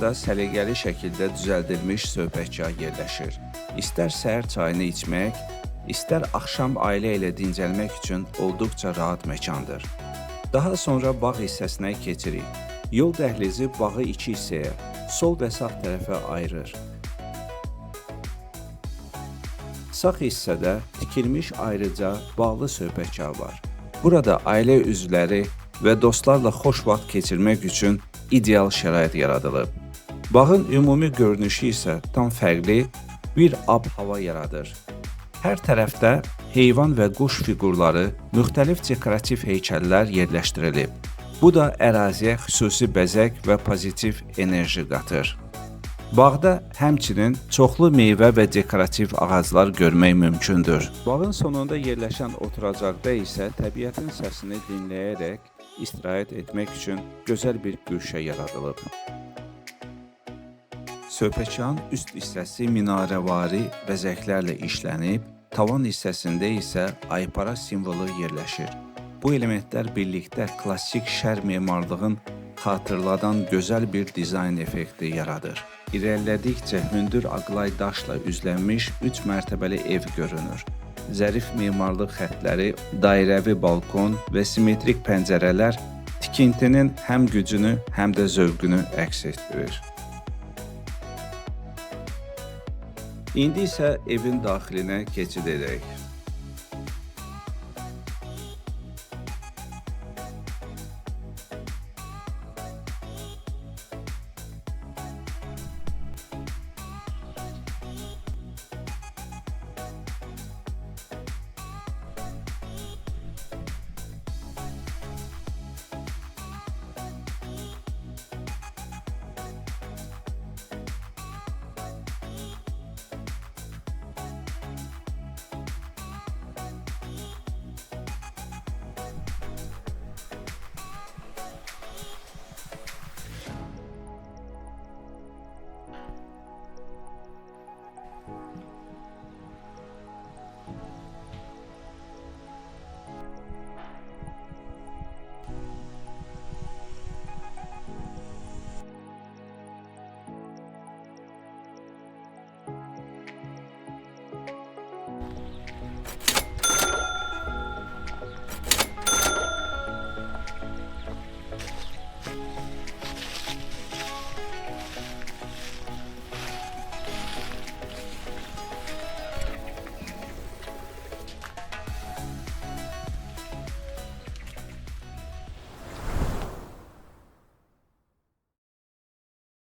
otaqda səliqəli şəkildə düzəldilmiş söhbətgah yerləşir. İstər səhər çayını içmək, istər axşam ailə ilə dincəlmək üçün olduqca rahat məkandır. Daha sonra bağ hissəsinə keçirik. Yol dəhlizi bağı iki hissəyə, sol və sağ tərəfə ayırır. Sağ hissədə tikilmiş ayrıca bağlı söhbətgah var. Burada ailə üzvləri və dostlarla xoş vaxt keçirmək üçün ideal şərait yaradılıb. Bağın ümumi görünüşü isə tam fərqli bir ab-hava yaradır. Hər tərəfdə heyvan və quş fiqurları, müxtəlif dekorativ heykəllər yerləşdirilib. Bu da əraziyə xüsusi bəzək və pozitiv enerji qatır. Bağda həmçinin çoxlu meyvə və dekorativ ağaclar görmək mümkündür. Bağın sonunda yerləşən oturacaqda isə təbiətin səsini dinləyərək istirahət etmək üçün gözəl bir güşə yaradılıb. Söhbətgahın üst hissəsi minarəvari bəzəklərlə işlənib, tavan hissəsində isə aypara simvolu yerləşir. Bu elementlər birlikdə klassik şəhər memarlığın xatırladan gözəl bir dizayn effekti yaradır. İrəlilədikcə hündür aqlay daşla üzlənmiş 3 mərtəbəli ev görünür. Zərif memarlıq xəttləri, dairəvi balkon və simmetrik pəncərələr tikintinin həm gücünü, həm də zövqünü əks etdirir. İndi isə evin daxilinə keçid edək.